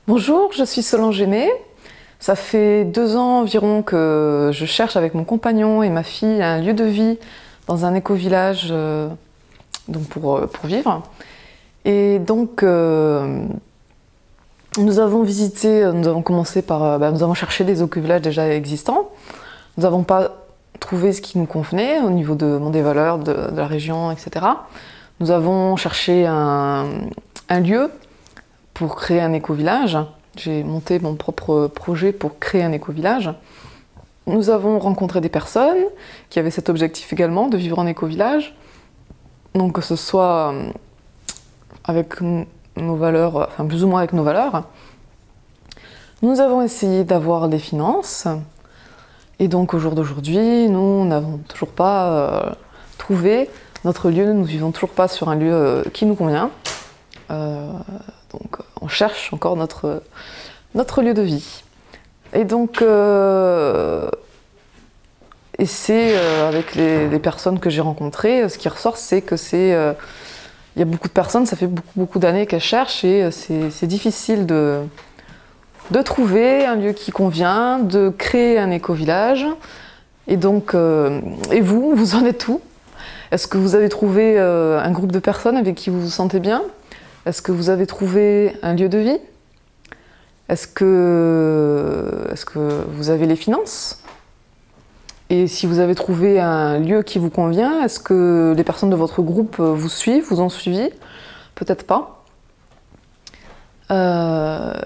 Bonjour, je suis Solange Aimé. Ça fait 2 ans environ que je cherche avec mon compagnon et ma fille un lieu de vie dans un éco-village pour vivre. Et donc nous avons commencé par nous avons cherché des éco-villages déjà existants. Nous n'avons pas trouvé ce qui nous convenait au niveau des valeurs, de la région, etc. Nous avons cherché un lieu pour créer un éco-village. J'ai monté mon propre projet pour créer un éco-village. Nous avons rencontré des personnes qui avaient cet objectif également de vivre en éco-village. Donc que ce soit avec nos valeurs, enfin plus ou moins avec nos valeurs. Nous avons essayé d'avoir des finances. Et donc au jour d'aujourd'hui, nous n'avons toujours pas trouvé notre lieu. Nous ne vivons toujours pas sur un lieu qui nous convient. Donc on cherche encore notre lieu de vie. Et donc c'est avec les personnes que j'ai rencontrées, ce qui ressort, c'est que il y a beaucoup de personnes, ça fait beaucoup d'années qu'elles cherchent et c'est difficile de trouver un lieu qui convient, de créer un éco-village. Et donc, et vous en êtes où? Est-ce que vous avez trouvé un groupe de personnes avec qui vous vous sentez bien? Est-ce que vous avez trouvé un lieu de vie? Est-ce que vous avez les finances? Et si vous avez trouvé un lieu qui vous convient, est-ce que les personnes de votre groupe vous suivent, vous ont suivi? Peut-être pas. On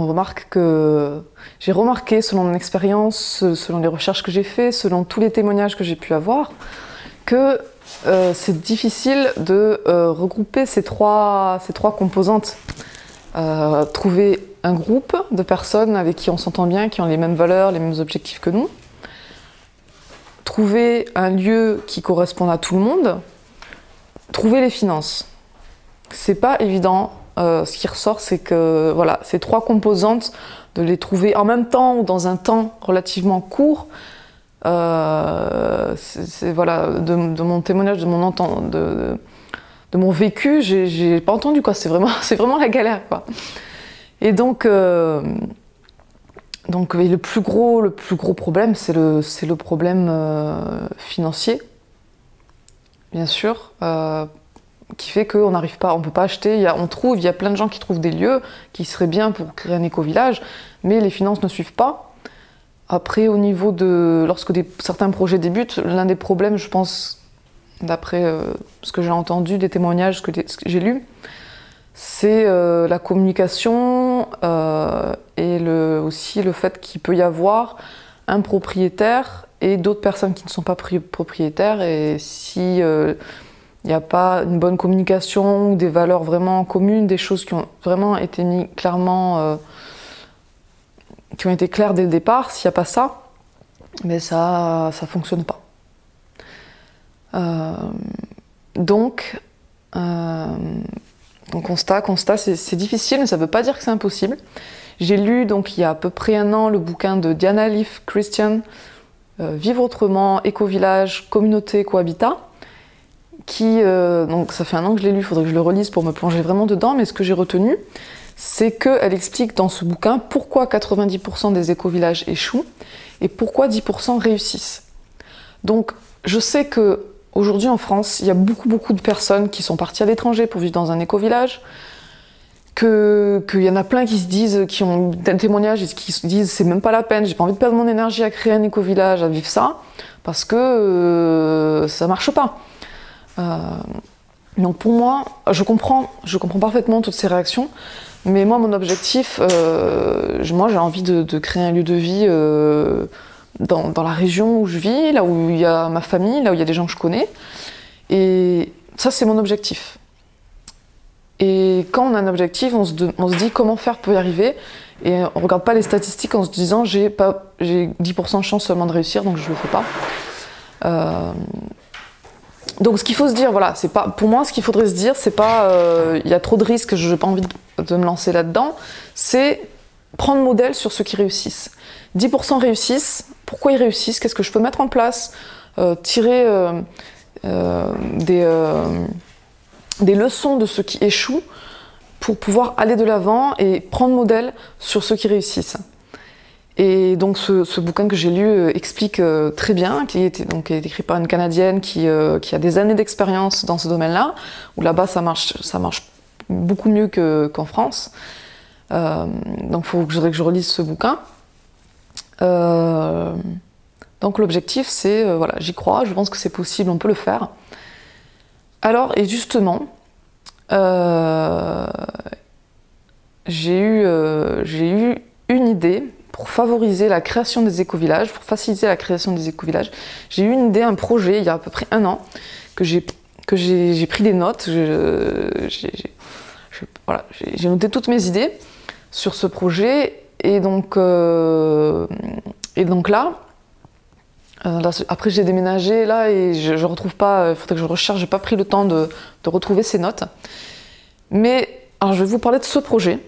remarque que j'ai remarqué, selon mon expérience, selon les recherches que j'ai faites, selon tous les témoignages que j'ai pu avoir, que c'est difficile de regrouper ces trois composantes. Trouver un groupe de personnes avec qui on s'entend bien, qui ont les mêmes valeurs, les mêmes objectifs que nous. Trouver un lieu qui corresponde à tout le monde. Trouver les finances. C'est pas évident. Ce qui ressort, c'est que voilà, ces 3 composantes, de les trouver en même temps ou dans un temps relativement court, voilà, de mon témoignage, de mon vécu, j'ai pas entendu quoi. C'est vraiment la galère quoi. Et donc le plus gros problème, c'est le problème financier, bien sûr, qui fait qu'on n'arrive pas, on peut pas acheter. Il y a plein de gens qui trouvent des lieux qui seraient bien pour créer un éco-village, mais les finances ne suivent pas. Après, au niveau lorsque certains projets débutent, l'un des problèmes, je pense, d'après ce que j'ai entendu, des témoignages, ce que j'ai lu, c'est la communication et aussi le fait qu'il peut y avoir un propriétaire et d'autres personnes qui ne sont pas propriétaires. Et si il n'y a pas une bonne communication ou des valeurs vraiment communes, des choses qui ont vraiment été mises clairement, qui ont été claires dès le départ, s'il n'y a pas ça, mais ça ne fonctionne pas. Donc constat, c'est difficile, mais ça ne veut pas dire que c'est impossible. J'ai lu donc il y a à peu près 1 an le bouquin de Diana Leaf Christian, Vivre autrement, éco-village, communauté, cohabitat, donc ça fait 1 an que je l'ai lu, il faudrait que je le relise pour me plonger vraiment dedans, mais ce que j'ai retenu, c'est qu'elle explique dans ce bouquin pourquoi 90% des éco-villages échouent et pourquoi 10% réussissent. Donc je sais que aujourd'hui en France, il y a beaucoup de personnes qui sont parties à l'étranger pour vivre dans un éco-village, qu'il y en a plein qui se disent, qui ont un témoignage et qui se disent c'est même pas la peine, j'ai pas envie de perdre mon énergie à créer un éco-village, à vivre ça, parce que ça marche pas. Donc pour moi, je comprends parfaitement toutes ces réactions, mais moi mon objectif, moi j'ai envie de créer un lieu de vie dans la région où je vis, là où il y a ma famille, là où il y a des gens que je connais, et ça c'est mon objectif. Et quand on a un objectif, on se dit comment faire pour y arriver, et on regarde pas les statistiques en se disant j'ai 10% de chance seulement de réussir, donc je le fais pas. Donc ce qu'il faut se dire, voilà, c'est pas, pour moi ce qu'il faudrait se dire, c'est pas il y a trop de risques, je n'ai pas envie de me lancer là-dedans, c'est prendre modèle sur ceux qui réussissent. 10% réussissent, pourquoi ils réussissent, qu'est-ce que je peux mettre en place, tirer des leçons de ceux qui échouent pour pouvoir aller de l'avant et prendre modèle sur ceux qui réussissent. Et donc ce bouquin que j'ai lu explique très bien, qui est écrit par une Canadienne qui a des années d'expérience dans ce domaine-là, où là-bas ça marche beaucoup mieux qu'en France. Donc il faudrait que je relise ce bouquin. Donc l'objectif c'est, voilà, j'y crois, je pense que c'est possible, on peut le faire. Alors, et justement, j'ai eu une idée pour favoriser la création des écovillages, pour faciliter la création des écovillages. J'ai eu une idée, un projet, il y a à peu près 1 an, que j'ai pris des notes, voilà, j'ai noté toutes mes idées sur ce projet, et donc là, après j'ai déménagé là et je retrouve pas, il faudrait que je recherche, j'ai pas pris le temps de retrouver ces notes. Mais alors je vais vous parler de ce projet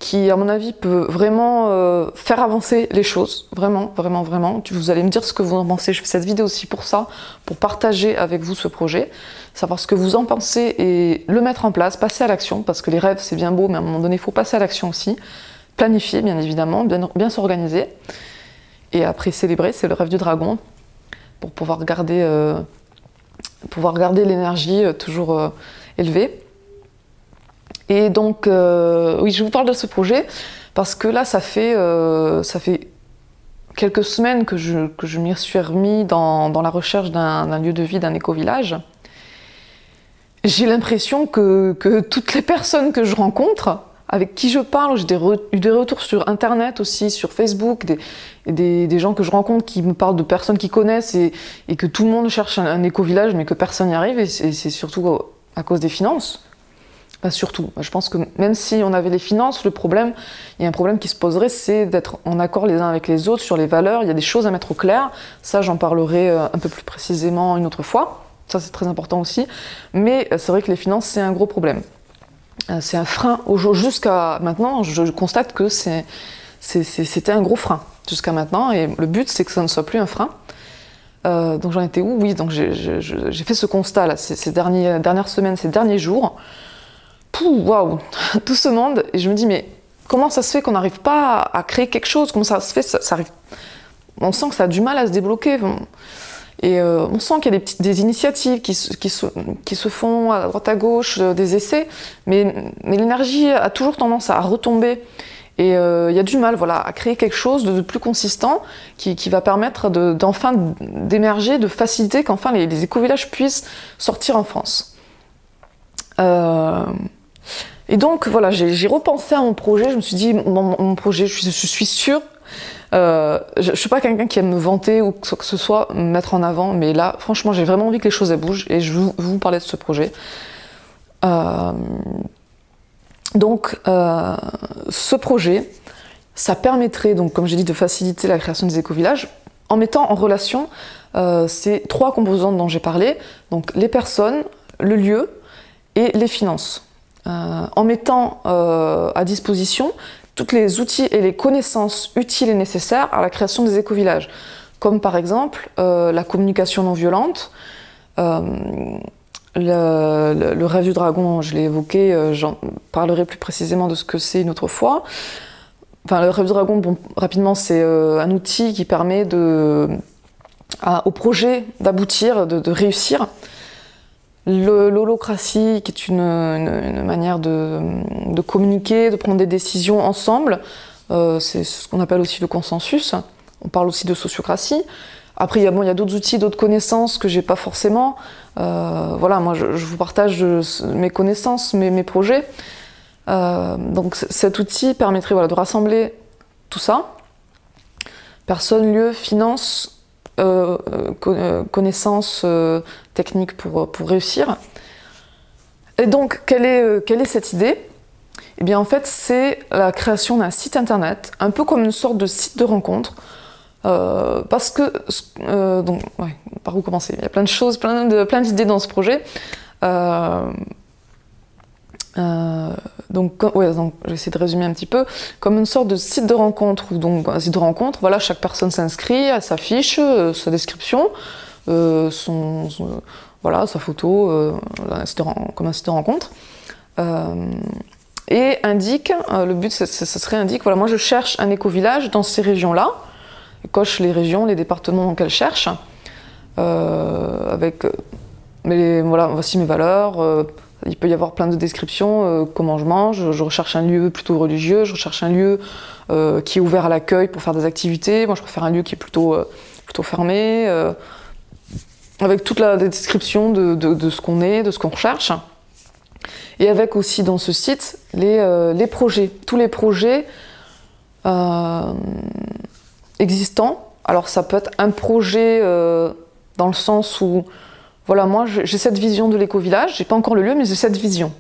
qui, à mon avis, peut vraiment faire avancer les choses, vraiment, vraiment, vraiment. Vous allez me dire ce que vous en pensez. Je fais cette vidéo aussi pour ça, pour partager avec vous ce projet, savoir ce que vous en pensez et le mettre en place, passer à l'action, parce que les rêves c'est bien beau, mais à un moment donné il faut passer à l'action aussi, planifier bien évidemment, bien s'organiser, et après célébrer, c'est le rêve du dragon, pour pouvoir garder l'énergie toujours élevée. Et donc, oui, je vous parle de ce projet parce que là, ça fait quelques semaines que je m'y suis remis dans la recherche d'un lieu de vie, d'un éco-village. J'ai l'impression que toutes les personnes que je rencontre, avec qui je parle, j'ai eu des retours sur Internet aussi, sur Facebook, des gens que je rencontre qui me parlent de personnes qu'ils connaissent et que tout le monde cherche un éco-village, mais que personne n'y arrive, et c'est surtout à cause des finances. Enfin, surtout, je pense que même si on avait les finances, il y a un problème qui se poserait, c'est d'être en accord les uns avec les autres sur les valeurs. Il y a des choses à mettre au clair. Ça, j'en parlerai un peu plus précisément une autre fois. Ça, c'est très important aussi. Mais c'est vrai que les finances, c'est un gros problème. C'est un frein. Jusqu'à maintenant, je constate que c'était un gros frein jusqu'à maintenant. Et le but, c'est que ça ne soit plus un frein. Donc j'en étais où? Oui, donc j'ai fait ce constat là, ces dernières semaines, ces derniers jours. Waouh, tout ce monde, et je me dis mais comment ça se fait qu'on n'arrive pas à créer quelque chose? Comment ça se fait? Ça arrive. On sent que ça a du mal à se débloquer, et on sent qu'il y a des initiatives qui se font à droite à gauche, des essais, mais l'énergie a toujours tendance à retomber, et il y a du mal, voilà, à créer quelque chose de plus consistant qui va permettre d'enfin d'émerger, de faciliter qu'enfin les écovillages puissent sortir en France. Et donc voilà, j'ai repensé à mon projet, je me suis dit, mon projet, je suis sûre, je ne suis pas quelqu'un qui aime me vanter ou que ce soit me mettre en avant, mais là, franchement, j'ai vraiment envie que les choses elles bougent, et je vais vous parler de ce projet. Donc, ce projet, ça permettrait, donc, comme j'ai dit, de faciliter la création des écovillages, en mettant en relation ces 3 composantes dont j'ai parlé, donc les personnes, le lieu et les finances. En mettant à disposition tous les outils et les connaissances utiles et nécessaires à la création des écovillages, comme par exemple la communication non violente, le rêve du dragon, je l'ai évoqué, j'en parlerai plus précisément de ce que c'est une autre fois. Enfin, le rêve du dragon, bon, rapidement, c'est un outil qui permet au projet d'aboutir, de réussir. L'holocratie, qui est une manière de communiquer, de prendre des décisions ensemble, c'est ce qu'on appelle aussi le consensus. On parle aussi de sociocratie. Après, il y a d'autres outils, d'autres connaissances que j'ai pas forcément. Voilà, moi, je vous partage mes connaissances, mes projets. Donc, cet outil permettrait, voilà, de rassembler tout ça. Personne, lieu, finances, connaissances techniques pour réussir. Et donc, quelle est cette idée? Eh bien, en fait, c'est la création d'un site internet, un peu comme une sorte de site de rencontre, parce que, donc, ouais, par où commencer? Il y a plein de choses, plein d'idées dans ce projet. Donc, je vais essayer de résumer un petit peu, comme une sorte de site de rencontre, ou donc un site de rencontre, voilà, chaque personne s'inscrit, elle s'affiche, sa description, voilà, sa photo, comme un site de rencontre. et indique, le but ce serait indique, voilà, moi je cherche un éco-village dans ces régions-là, coche les régions, les départements qu'elle cherche, avec voilà, voici mes valeurs, il peut y avoir plein de descriptions, comment je mange, je recherche un lieu plutôt religieux, je recherche un lieu qui est ouvert à l'accueil pour faire des activités, moi je préfère un lieu qui est plutôt fermé, avec toute la description de ce qu'on est, de ce qu'on recherche. Et avec aussi dans ce site les projets, tous les projets existants. Alors ça peut être un projet dans le sens où, voilà, moi j'ai cette vision de l'éco-village, j'ai pas encore le lieu, mais j'ai cette vision.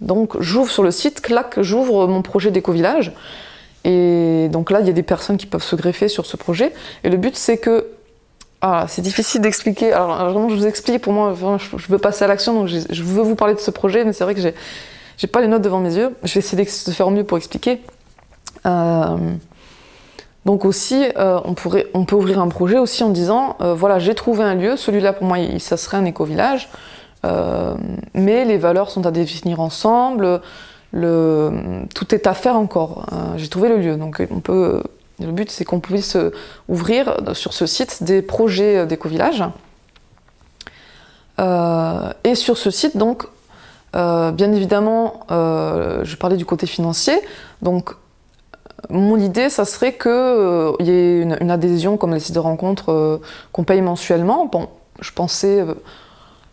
Donc j'ouvre sur le site, clac, j'ouvre mon projet d'éco-village. Et donc là, il y a des personnes qui peuvent se greffer sur ce projet. Et le but, c'est que, c'est difficile d'expliquer. Alors vraiment, je vous explique, pour moi, vraiment, je veux passer à l'action, donc je veux vous parler de ce projet, mais c'est vrai que j'ai pas les notes devant mes yeux. Je vais essayer de faire au mieux pour expliquer. Donc aussi, on peut ouvrir un projet aussi en disant, voilà, j'ai trouvé un lieu, celui-là pour moi, ça serait un éco-village, mais les valeurs sont à définir ensemble, tout est à faire encore. J'ai trouvé le lieu, donc le but c'est qu'on puisse ouvrir sur ce site des projets d'éco-village. Et sur ce site, donc, bien évidemment, je parlais du côté financier, donc mon idée, ça serait qu'il y ait une adhésion comme les sites de rencontres qu'on paye mensuellement. Bon, je pensais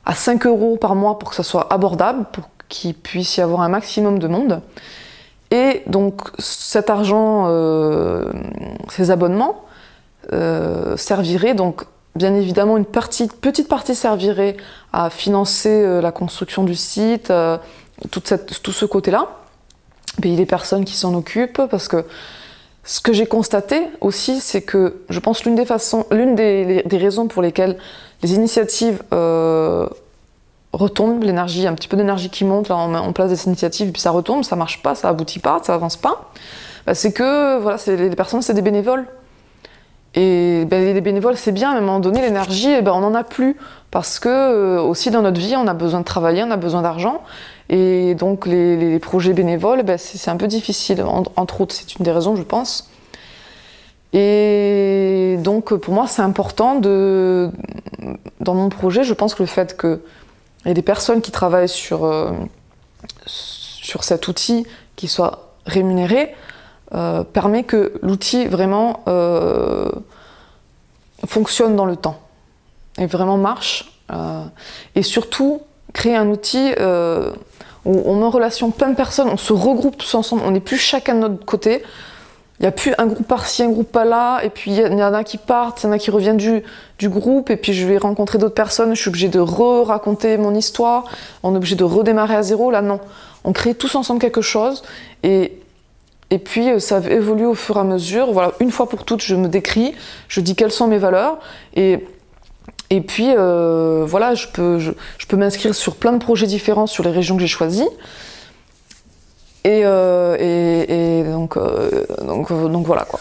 à 5 € par mois pour que ça soit abordable, pour qu'il puisse y avoir un maximum de monde. Et donc cet argent, ces abonnements, serviraient donc, bien évidemment, petite partie servirait à financer la construction du site, tout ce côté-là. Payer les personnes qui s'en occupent, parce que ce que j'ai constaté aussi, c'est que je pense l'une des raisons pour lesquelles les initiatives retombent, l'énergie, un petit peu d'énergie qui monte, là on met en place des initiatives, puis ça retombe, ça marche pas, ça aboutit pas, ça avance pas, c'est que voilà, les personnes, c'est des bénévoles. Et les bénévoles, c'est bien, mais à un moment donné, l'énergie, on n'en a plus. Parce que aussi dans notre vie, on a besoin de travailler, on a besoin d'argent. Et donc les projets bénévoles, c'est un peu difficile. Entre autres, c'est une des raisons, je pense. Et donc pour moi, c'est important dans mon projet, je pense que le fait qu'il y ait des personnes qui travaillent sur cet outil, qui soient rémunérées, permet que l'outil vraiment fonctionne dans le temps et vraiment marche, et surtout créer un outil où on met en relation plein de personnes, on se regroupe tous ensemble, on n'est plus chacun de notre côté, il n'y a plus un groupe par-ci, un groupe par-là, et puis il y en a qui partent, il y en a qui reviennent du groupe, et puis je vais rencontrer d'autres personnes, je suis obligée de raconter mon histoire, on est obligé de redémarrer à zéro. Là non, on crée tous ensemble quelque chose, et puis ça évolue au fur et à mesure. Voilà, une fois pour toutes, je me décris, je dis quelles sont mes valeurs, et puis voilà, je peux m'inscrire sur plein de projets différents sur les régions que j'ai choisies. Et donc voilà quoi.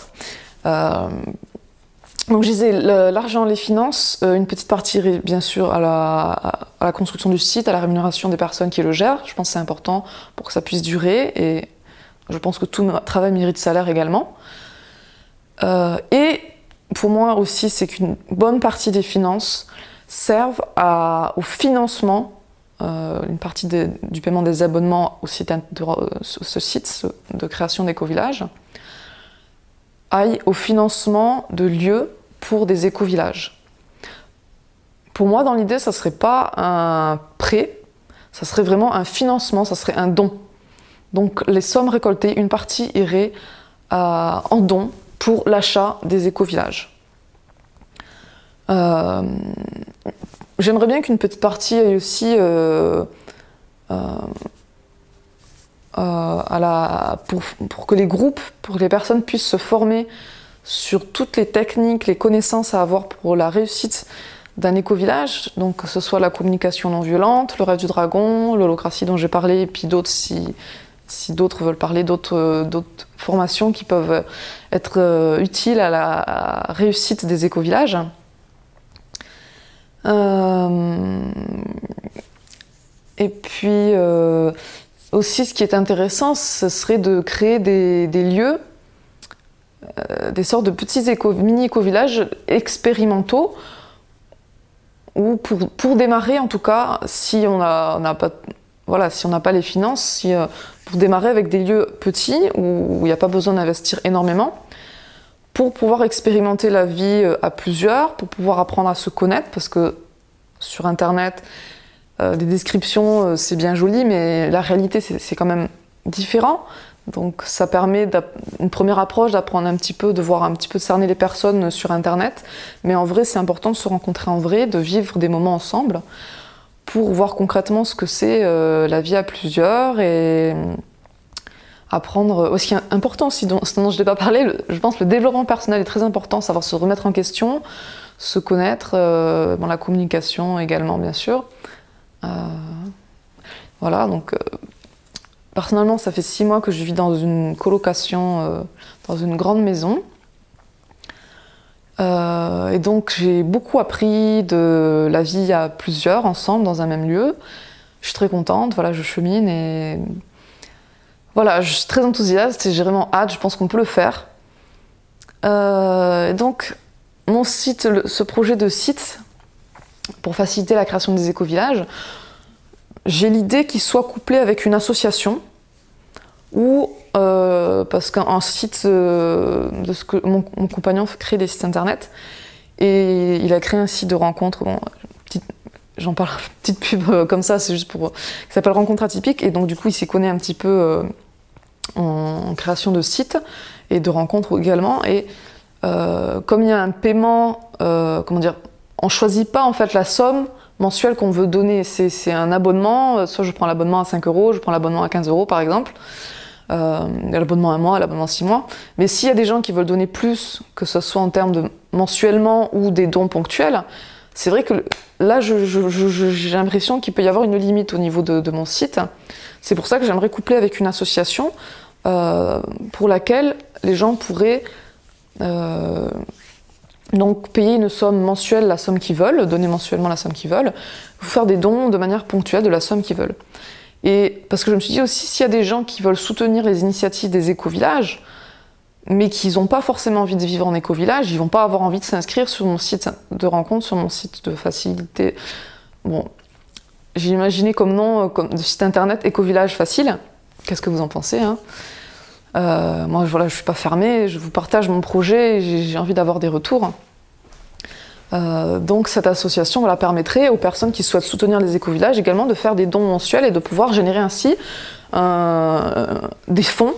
Donc je disais, l'argent, les finances, une petite partie bien sûr à la construction du site, à la rémunération des personnes qui le gèrent. Je pense que c'est important pour que ça puisse durer, et je pense que tout travail mérite salaire également. Et pour moi aussi, c'est qu'une bonne partie des finances servent au financement, une partie du paiement des abonnements au site ce site de création d'éco-villages, aille au financement de lieux pour des éco-villages. Pour moi, dans l'idée, ça ne serait pas un prêt, ça serait vraiment un financement, ça serait un don. Donc les sommes récoltées, une partie irait en don pour l'achat des éco-villages. J'aimerais bien qu'une petite partie aille aussi pour que les groupes, pour que les personnes puissent se former sur toutes les techniques, les connaissances à avoir pour la réussite d'un éco-village, donc que ce soit la communication non violente, le rêve du dragon, l'holocratie dont j'ai parlé, et puis d'autres si d'autres veulent parler d'autres formations qui peuvent être utiles à la réussite des éco-villages. Et puis aussi, ce qui est intéressant, ce serait de créer des lieux, des sortes de petits mini éco-villages expérimentaux, ou pour démarrer en tout cas, si on n'a pas, voilà, si on n'a pas les finances, pour démarrer avec des lieux petits où il n'y a pas besoin d'investir énormément, pour pouvoir expérimenter la vie à plusieurs, pour pouvoir apprendre à se connaître, parce que sur Internet, des descriptions, c'est bien joli, mais la réalité, c'est quand même différent. Donc ça permet une première approche d'apprendre un petit peu, de voir un petit peu cerner les personnes sur Internet. Mais en vrai, c'est important de se rencontrer en vrai, de vivre des moments ensemble, pour voir concrètement ce que c'est la vie à plusieurs et apprendre. Ce qui est important aussi, dont je n'ai pas parlé, je pense que le développement personnel est très important, savoir se remettre en question, se connaître, la communication également bien sûr. Voilà, donc personnellement ça fait 6 mois que je vis dans une colocation, dans une grande maison. Et donc j'ai beaucoup appris de la vie à plusieurs, ensemble, dans un même lieu. Je suis très contente, voilà, je chemine et voilà, je suis très enthousiaste et j'ai vraiment hâte, je pense qu'on peut le faire. Et donc mon site, ce projet de site, pour faciliter la création des éco-villages, j'ai l'idée qu'il soit couplé avec une association ou parce qu'un site de ce que mon compagnon crée des sites internet et il a créé un site de rencontre. Bon, j'en parle, petite pub comme ça, c'est juste pour qui s'appelle Rencontre Atypique et donc du coup il s'y connaît un petit peu en création de sites et de rencontres également et comme il y a un paiement, comment dire, on choisit pas en fait la somme mensuelle qu'on veut donner, c'est un abonnement, soit je prends l'abonnement à 5 €, je prends l'abonnement à 15 € par exemple, l'abonnement à 1 mois, l'abonnement à 6 mois, mais s'il y a des gens qui veulent donner plus, que ce soit en termes de mensuellement ou des dons ponctuels, c'est vrai que là j'ai l'impression qu'il peut y avoir une limite au niveau de mon site, c'est pour ça que j'aimerais coupler avec une association pour laquelle les gens pourraient donc payer une somme mensuelle, la somme qu'ils veulent, donner mensuellement la somme qu'ils veulent, ou faire des dons de manière ponctuelle de la somme qu'ils veulent. Et parce que je me suis dit aussi, s'il y a des gens qui veulent soutenir les initiatives des éco-villages, mais qui n'ont pas forcément envie de vivre en éco-village, ils vont pas avoir envie de s'inscrire sur mon site de rencontre, sur mon site de facilité. Bon, j'ai imaginé comme nom, comme de site internet éco-village facile. Qu'est-ce que vous en pensez, hein? Moi, voilà, je suis pas fermée, je vous partage mon projet, j'ai envie d'avoir des retours. Donc cette association voilà, permettrait aux personnes qui souhaitent soutenir les éco-villages également de faire des dons mensuels et de pouvoir générer ainsi des fonds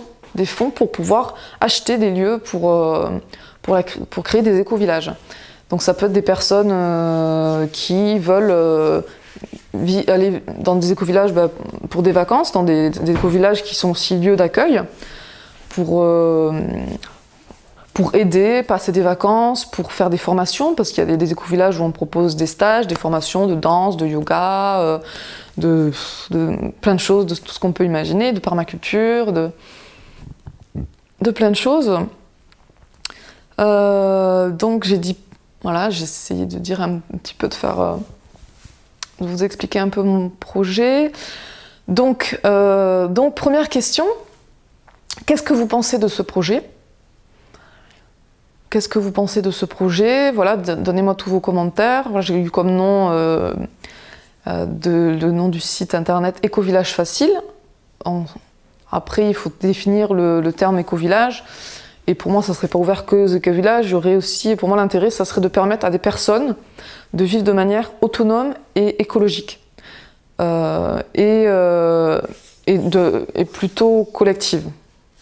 pour pouvoir acheter des lieux pour créer des éco-villages. Donc ça peut être des personnes qui veulent aller dans des éco-villages pour des vacances, dans des éco-villages qui sont aussi lieux d'accueil, pour aider, passer des vacances, pour faire des formations, parce qu'il y a des éco-villages où on propose des stages, des formations de danse, de yoga, de plein de choses, de tout ce qu'on peut imaginer, de permaculture, de plein de choses. Donc j'ai dit, voilà, j'ai essayé de dire un petit peu, de vous expliquer un peu mon projet. Donc première question, qu'est-ce que vous pensez de ce projet ? Qu'est-ce que vous pensez de ce projet ? Voilà, donnez-moi tous vos commentaires. Voilà, j'ai eu comme nom le nom du site internet Éco-village facile. Après, il faut définir le terme éco-village. Et pour moi, ça ne serait pas ouvert que aux éco-villages. Il y aurait aussi, pour moi, l'intérêt, ça serait de permettre à des personnes de vivre de manière autonome et écologique. Et plutôt collective.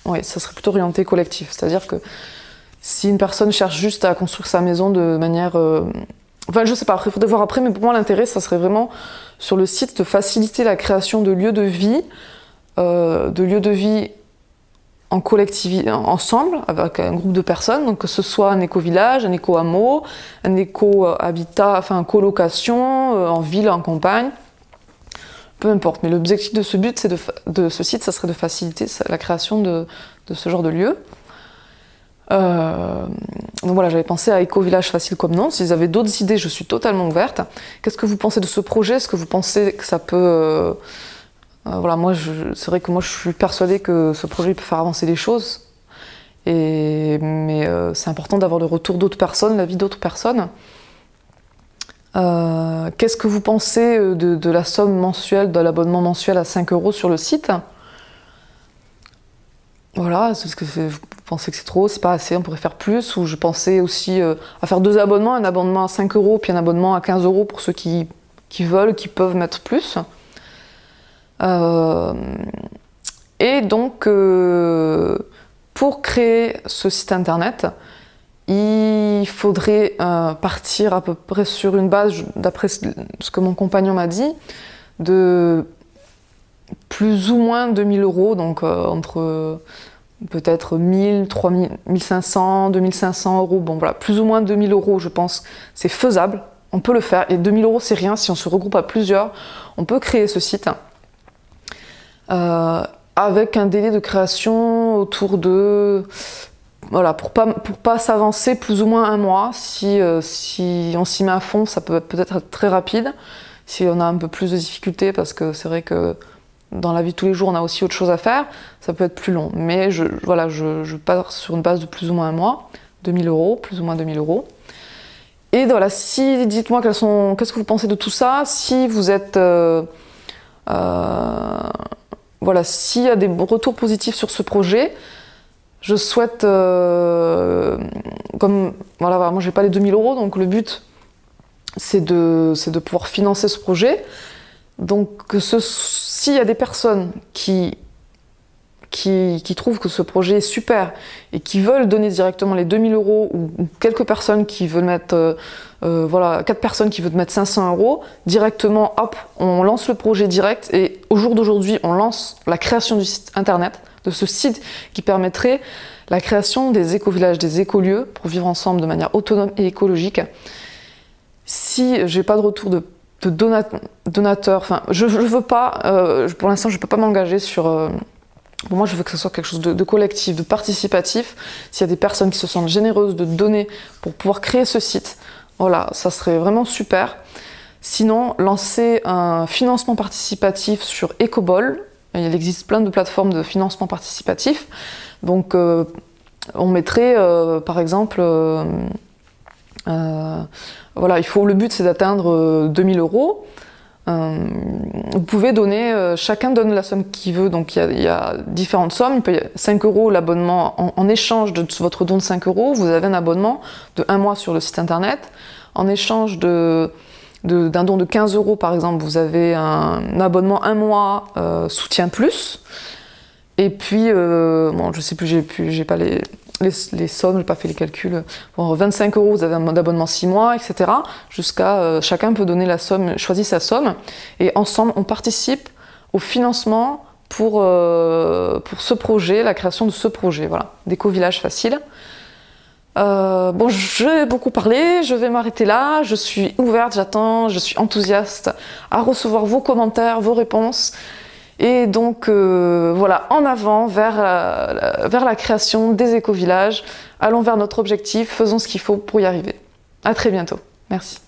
Oui, ça serait plutôt orienté collectif. C'est-à-dire que si une personne cherche juste à construire sa maison de manière... Enfin, je sais pas, après, il faudrait voir après, mais pour moi, l'intérêt, ça serait vraiment, sur le site, de faciliter la création de lieux de vie en collectivité, ensemble, avec un groupe de personnes, donc que ce soit un éco-village, un éco-hameau, un éco-habitat, enfin, colocation, en ville, en campagne, peu importe. Mais l'objectif de ce but, de ce site, ça serait de faciliter la création de ce genre de lieu. Donc voilà, j'avais pensé à Éco-village facile comme nom. Si vous avez d'autres idées, je suis totalement ouverte. Qu'est-ce que vous pensez de ce projet ? Est-ce que vous pensez que ça peut Voilà, moi, c'est vrai que moi, je suis persuadée que ce projet peut faire avancer les choses. Mais c'est important d'avoir le retour d'autres personnes, l'avis d'autres personnes. Qu'est-ce que vous pensez de la somme mensuelle, de l'abonnement mensuel à 5 € sur le site? Voilà, est-ce que vous pensez que c'est trop, c'est pas assez, on pourrait faire plus? Ou je pensais aussi à faire 2 abonnements, un abonnement à 5 € puis un abonnement à 15 € pour ceux qui veulent, qui peuvent mettre plus. Et donc, pour créer ce site internet, il faudrait partir à peu près sur une base, d'après ce que mon compagnon m'a dit, de plus ou moins 2000 €, donc entre peut-être 1000, 3000, 1500, 2500 €, bon voilà, plus ou moins 2000 €, je pense, c'est faisable, on peut le faire, et 2000 € c'est rien, si on se regroupe à plusieurs, on peut créer ce site. Avec un délai de création autour de... Voilà, pour pas s'avancer plus ou moins un mois. Si on s'y met à fond, ça peut peut-être être très rapide. Si on a un peu plus de difficultés, parce que c'est vrai que dans la vie de tous les jours, on a aussi autre chose à faire, ça peut être plus long. Mais voilà, je pars sur une base de plus ou moins un mois, 2000 €, plus ou moins 2000 €. Et voilà, dites-moi qu'est-ce que vous pensez de tout ça. Si vous êtes... voilà, s'il y a des retours positifs sur ce projet, je souhaite, comme voilà, moi j'ai pas les 2000 €, donc le but c'est de pouvoir financer ce projet. Donc s'il y a des personnes qui trouvent que ce projet est super et qui veulent donner directement les 2000 € ou quelques personnes qui veulent mettre, voilà, 4 personnes qui veulent mettre 500 €, directement, hop, on lance le projet direct et au jour d'aujourd'hui, on lance la création du site internet, de ce site qui permettrait la création des éco-villages, des écolieux pour vivre ensemble de manière autonome et écologique. Si j'ai pas de retour de donateurs, enfin, je veux pas, pour l'instant, je peux pas m'engager sur... Pour moi, je veux que ce soit quelque chose de collectif, de participatif. S'il y a des personnes qui se sentent généreuses de donner pour pouvoir créer ce site, voilà, ça serait vraiment super. Sinon, lancer un financement participatif sur Ecobol. Il existe plein de plateformes de financement participatif. Donc, on mettrait, par exemple, voilà, le but c'est d'atteindre 2000 €. Vous pouvez donner, chacun donne la somme qu'il veut, donc il y a différentes sommes. Il peut y avoir 5 € l'abonnement, en échange de votre don de 5 €, vous avez un abonnement de 1 mois sur le site internet. En échange d'un don de 15 € par exemple, vous avez un abonnement 1 mois soutien plus. Et puis, bon, je sais plus, j'ai pas les sommes, j'ai pas fait les calculs. Bon, 25 €, vous avez un abonnement 6 mois, etc. Jusqu'à chacun peut donner la somme, choisit sa somme. Et ensemble, on participe au financement pour ce projet, la création de ce projet, voilà, d'éco-village facile. Bon, j'ai beaucoup parlé, je vais m'arrêter là, je suis ouverte, j'attends, je suis enthousiaste à recevoir vos commentaires, vos réponses. Et donc, voilà, en avant vers la création des éco-villages. Allons vers notre objectif, faisons ce qu'il faut pour y arriver. À très bientôt. Merci.